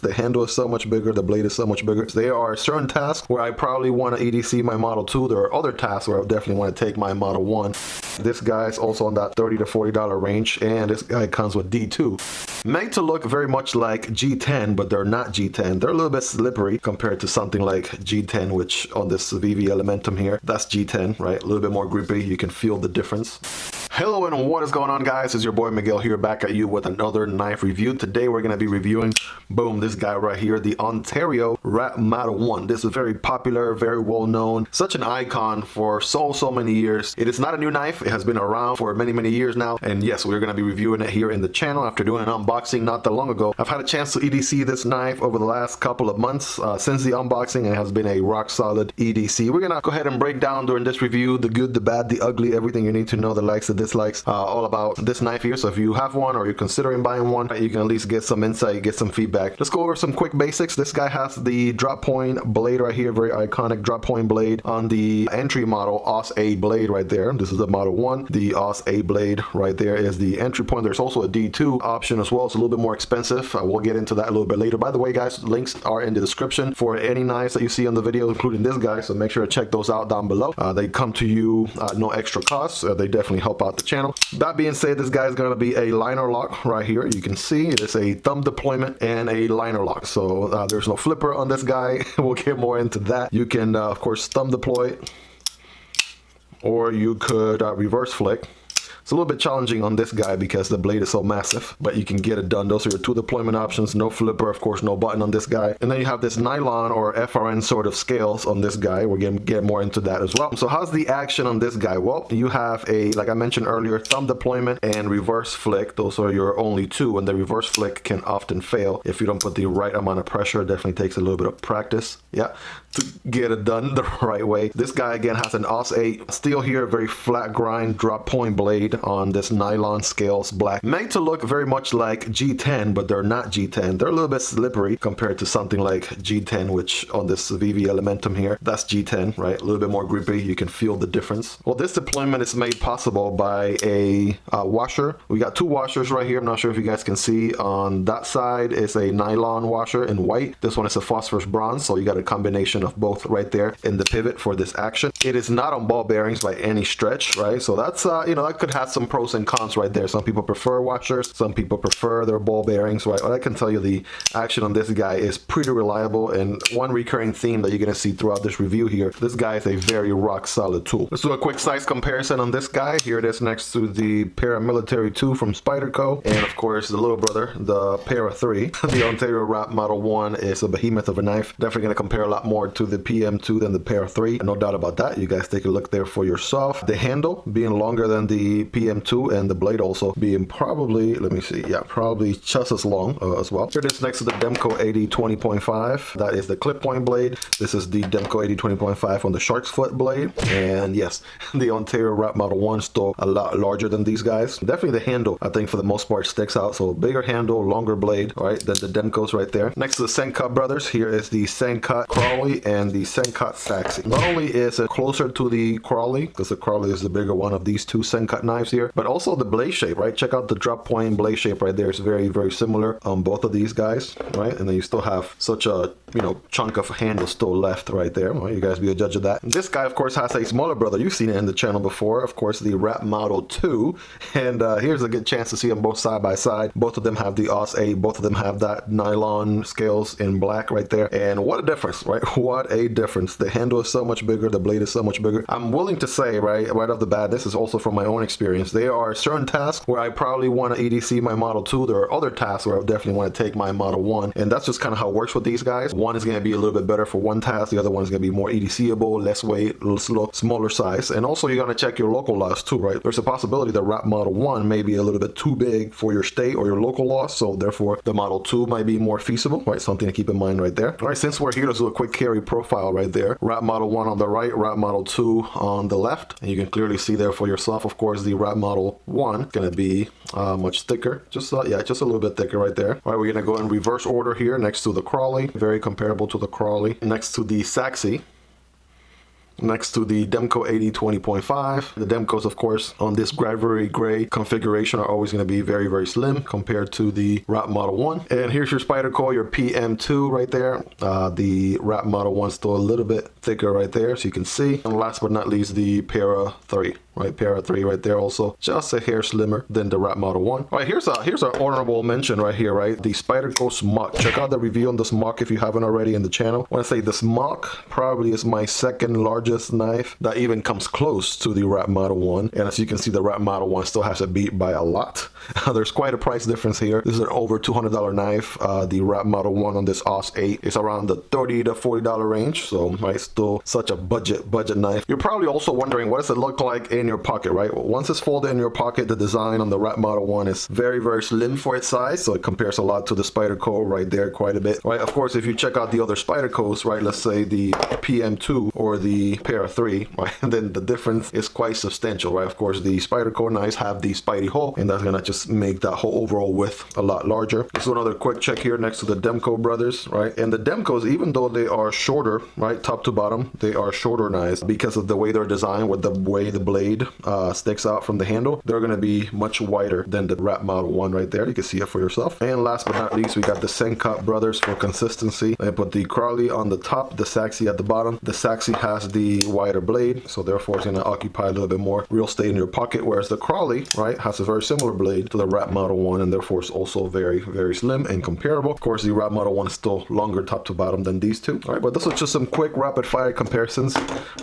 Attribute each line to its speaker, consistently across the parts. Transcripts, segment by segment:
Speaker 1: The handle is so much bigger, the blade is so much bigger. There are certain tasks where I probably want to EDC my Model 2. There are other tasks where I definitely want to take my Model 1. This guy is also on that $30 to $40 range, and this guy comes with D2. Made to look very much like G10, but they're not G10. They're a little bit slippery compared to something like G10, which on this VV Elementum here, that's G10, right? A little bit more grippy. You can feel the difference. Hello and what is going on, guys? It's your boy Miguel here, back at you with another knife review. Today we're going to be reviewing, boom, this guy right here, the Ontario Rat Model 1. This is very popular, very well known, such an icon for so many years. It is not a new knife. It has been around for many years now, and yes, we're going to be reviewing it here in the channel after doing an unboxing not that long ago. I've had a chance to EDC this knife over the last couple of months since the unboxing, and it has been a rock solid EDC. We're going to go ahead and break down during this review the good, the bad, the ugly, everything you need to know, the likes and dislikes, all about this knife here. So if you have one or you're considering buying one, you can at least get some insight, get some feedback. Let's go over some quick basics. This guy has the drop point blade right here, very iconic drop point blade on the entry model Aus A blade right there. This is the Model 1. The Aus A blade right there is the entry point. There's also a D2 option as well. It's a little bit more expensive. We'll get into that a little bit later. By the way, guys, links are in the description for any knives that you see on the video, including this guy, so make sure to check those out down below. They come to you no extra cost. They definitely help out the channel. That being said, this guy is going to be a liner lock right here. You can see it is a thumb deployment and a liner lock, so there's no flipper on this guy. We'll get more into that. You can of course thumb deploy it, or you could reverse flick. It's a little bit challenging on this guy because the blade is so massive, but you can get it done. Those are your two deployment options. No flipper, of course, no button on this guy. And then you have this nylon or FRN sort of scales on this guy. We're going to get more into that as well. So how's the action on this guy? Well, you have a, like I mentioned earlier, thumb deployment and reverse flick. Those are your only two, and the reverse flick can often fail if you don't put the right amount of pressure. It definitely takes a little bit of practice, yeah, to get it done the right way. This guy again has an Aus A steel here, very flat grind drop point blade on this nylon scales black, made to look very much like G10, but they're not G10. They're a little bit slippery compared to something like G10, which on this VV Elementum here, that's G10, right? A little bit more grippy. You can feel the difference. Well, this deployment is made possible by a washer. We got two washers right here. I'm not sure if you guys can see. On that side is a nylon washer in white. This one is a phosphorus bronze, so you got a combination of both right there in the pivot for this action. It is not on ball bearings by any stretch, right? So that's you know, that could have some pros and cons right there. Some people prefer washers, some people prefer their ball bearings, right? Well, I can tell you the action on this guy is pretty reliable, and one recurring theme that you're going to see throughout this review here, this guy is a very rock solid tool. Let's do a quick size comparison on this guy. Here it is next to the Paramilitary 2 from Spyderco, and of course the little brother, the Para 3. The Ontario Rat Model 1 is a behemoth of a knife. Definitely going to compare a lot more to the PM2 than the Para 3, no doubt about that. You guys take a look there for yourself. The handle being longer than the PM2, and the blade also being probably, let me see, yeah, probably just as long as well. Here it is next to the Demko 80 20.5. That is the clip point blade. This is the Demko 80 20.5 on the shark's foot blade. And yes, the Ontario Rat Model 1 is still a lot larger than these guys. Definitely the handle, I think, for the most part sticks out. So bigger handle, longer blade, all right, than the Demkos right there. Next to the Sencut brothers, here is the Sencut Crawley and the Sencut Saxi. Not only is it closer to the Crawley, because the Crawley is the bigger one of these two Sencut knives here, but also the blade shape, right? Check out the drop point blade shape right there. It's very similar on both of these guys, right? And then you still have such a, you know, chunk of handle still left right there. Well, you guys be a judge of that. And this guy, of course, has a smaller brother. You've seen it in the channel before, of course, the Rat Model 2. And here's a good chance to see them both side by side. Both of them have the Aus A. Both of them have that nylon scales in black right there. And what a difference, right? What a difference. The handle is so much bigger. The blade is so much bigger. I'm willing to say, right off the bat, this is also from my own experience. There are certain tasks where I probably want to EDC my Model 2. There are other tasks where I definitely want to take my Model 1. And that's just kind of how it works with these guys. One is going to be a little bit better for one task. The other one is going to be more EDCable, less weight, a little smaller size. And also you're going to check your local loss too, right? There's a possibility the Rat Model 1 may be a little bit too big for your state or your local loss. So therefore the Model 2 might be more feasible, right? Something to keep in mind right there. All right, since we're here, let's do a quick carry profile right there. Rat Model 1 on the right, Rat Model 2 on the left. And you can clearly see there for yourself, of course, the Rat Model 1 going to be much thicker. Just yeah, just a little bit thicker right there. All right, we're going to go in reverse order here next to the Crawley. Very comparable to the Crawley. Next to the Saxi. next to the Demco 80 20.5. The Demcos, of course, on this Gravery Gray configuration are always going to be very, very slim compared to the Wrap Model 1. And here's your Spyderco, your PM2 right there. The Wrap Model 1 still a little bit thicker right there, so you can see. And last but not least, the Para 3. Right, Para 3 right there, also just a hair slimmer than the Wrap Model 1. All right, here's an honorable mention right here, right? The Spyderco Smock. Check out the review on the Smock if you haven't already in the channel. When I say the Smock probably is my second largest knife that even comes close to the Wrap Model 1. And as you can see, the Wrap Model 1 still has a beat by a lot. There's quite a price difference here. This is an over $200 knife. The Wrap Model 1 on this AUS 8 is around the $30 to $40 range. So, right, still such a budget knife. You're probably also wondering, what does it look like in your pocket, right? Well, once it's folded in your pocket, the design on the Wrap Model 1 is very, very slim for its size. So it compares a lot to the Spyderco right there, quite a bit, right? Of course, if you check out the other Spydercos, right, let's say the PM2 or the Para 3, right, then the difference is quite substantial, right? Of course, the Spyderco knives have the Spidey hole, and that's gonna just make that whole overall width a lot larger. This is another quick check here next to the Demco brothers, right? And the Demcos, even though they are shorter, right, top to bottom, they are shorter knives because of the way they're designed, with the way the blade sticks out from the handle. They're going to be much wider than the Wrap Model 1 right there. You can see it for yourself. And last but not least, we got the Sencut brothers for consistency. I put the Crawley on the top, the Saxy at the bottom. The Saxy has the wider blade, so therefore it's going to occupy a little bit more real estate in your pocket, whereas the Crawley, right, has a very similar blade to the Wrap Model 1, and therefore it's also very, very slim and comparable. Of course, the Wrap Model 1 is still longer top to bottom than these two. All right, but this was just some quick rapid fire comparisons,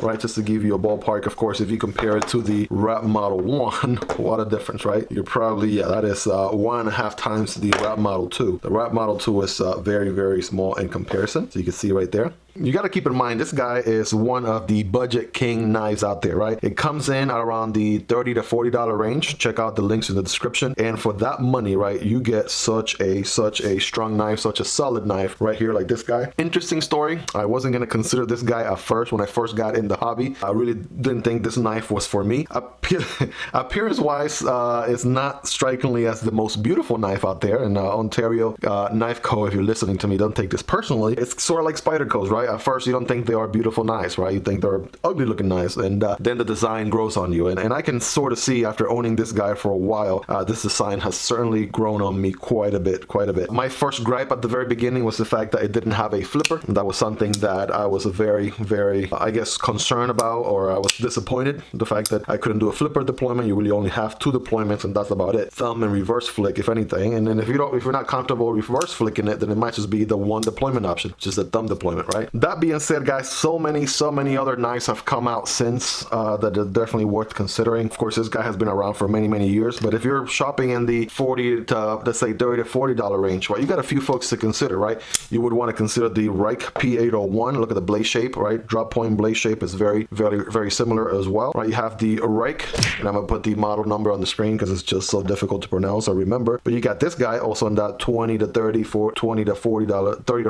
Speaker 1: right, just to give you a ballpark. Of course, if you compare it to the Wrap Model 1, what a difference, right? You're probably, yeah, that is 1.5 times the Wrap Model 2. The Wrap Model 2 is very, very small in comparison. So you can see right there. You got to keep in mind, this guy is one of the budget king knives out there, right? It comes in at around the $30 to $40 range. Check out the links in the description. And for that money, right, you get such a strong knife, such a solid knife right here, like this guy. Interesting story. I wasn't going to consider this guy at first when I first got in the hobby. I really didn't think this knife was for me. Appearance wise, it's not strikingly as the most beautiful knife out there. And Ontario Knife Co., if you're listening to me, don't take this personally. It's sort of like Spyderco's, right? At first, you don't think they are beautiful knives, right? You think they're ugly looking knives, and then the design grows on you. And I can sort of see, after owning this guy for a while, this design has certainly grown on me quite a bit. My first gripe at the very beginning was the fact that it didn't have a flipper. That was something that I was very, very, I guess, concerned about, or I was disappointed. The fact that I couldn't do a flipper deployment. You really only have 2 deployments, and that's about it. Thumb and reverse flick, if anything. And then if you're not comfortable reverse flicking it, then it might just be the one deployment option, which is the thumb deployment, right? That being said, guys, so many other knives have come out since that are definitely worth considering. Of course, this guy has been around for many years, but if you're shopping in the $40 to, let's say, $30 to $40 range, right, you got a few folks to consider, right? You would want to consider the Reich P801. Look at the blade shape, right? Drop point blade shape is very similar as well, right? You have the Reich, and I'm gonna put the model number on the screen because it's just so difficult to pronounce or remember. But you got this guy also in that $20 to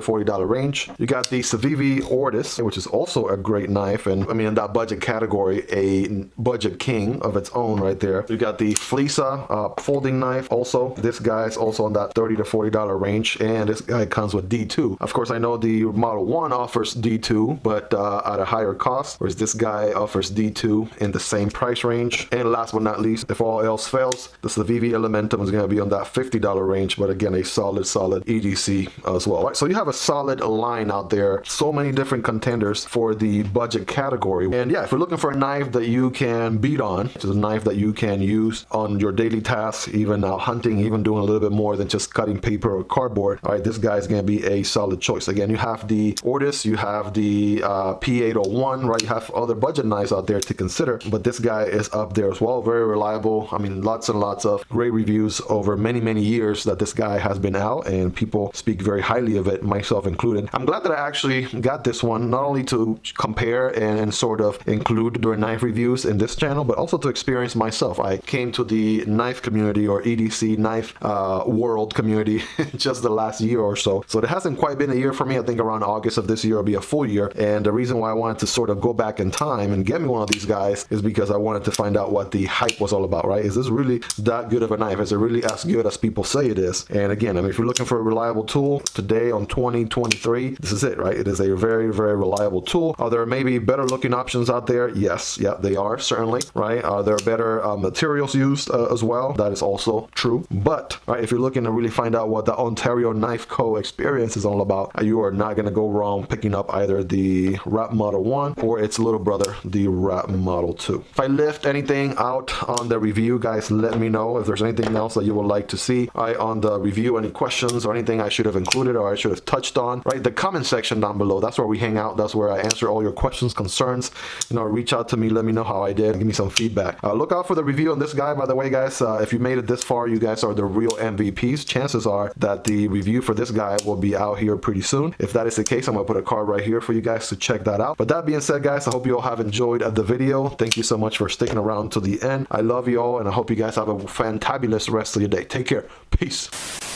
Speaker 1: $40 range. You got the Civivi Ortis, which is also a great knife, and I mean, in that budget category, a budget king of its own right there. You got the Fleisa folding knife. Also, this guy is also in that $30 to $40 range, and this guy comes with D2. Of course, I know the Model 1 offers D2, but at a higher cost, whereas this guy offers D2 in the same price range. And last but not least, if all else fails, the Civivi Elementum is going to be on that $50 range, but again, a solid EDC as well. Right? So you have a solid line out there. So many different contenders for the budget category. And yeah, if you're looking for a knife that you can beat on, which is a knife that you can use on your daily tasks, even hunting, even doing a little bit more than just cutting paper or cardboard, all right, this guy is going to be a solid choice. Again, you have the Ortis, you have the P801, right? You have other budget knives out there to consider, but this guy is up there as well. Very reliable. I mean, lots and lots of great reviews over many years that this guy has been out, and people speak very highly of it, myself included. I'm glad that I actually got this one, not only to compare and sort of include during knife reviews in this channel, but also to experience myself. I came to the knife community, or EDC knife world community, just the last year or so. So it hasn't quite been a year for me. I think around August of this year will be a full year. And the reason why I wanted to sort of go back in time and get me one of these guys is because because I wanted to find out what the hype was all about, right? Is this really that good of a knife? Is it really as good as people say it is? And again, I mean, if you're looking for a reliable tool today on 2023, this is it, right? It is a very, very reliable tool. Are there maybe better looking options out there? Yes, yeah, they are, certainly, right? Are there better materials used as well? That is also true. But right, if you're looking to really find out what the Ontario Knife Co. experience is all about, you are not going to go wrong picking up either the Wrap Model 1 or its little brother, the Wrap Model 2. If I left anything out on the review, guys, let me know. If there's anything else that you would like to see on the review, any questions or anything I should have included or I should have touched on, right? The comment section down below, that's where we hang out. That's where I answer all your questions, concerns. You know, reach out to me, let me know how I did, give me some feedback. Look out for the review on this guy, by the way, guys. If you made it this far, you guys are the real MVPs. Chances are that the review for this guy will be out here pretty soon. If that is the case, I'm gonna put a card right here for you guys to check that out. But that being said, guys, I hope you all have enjoyed the video. Thank you so much for sticking around to the end. I love you all, and I hope you guys have a fantabulous rest of your day. Take care. Peace.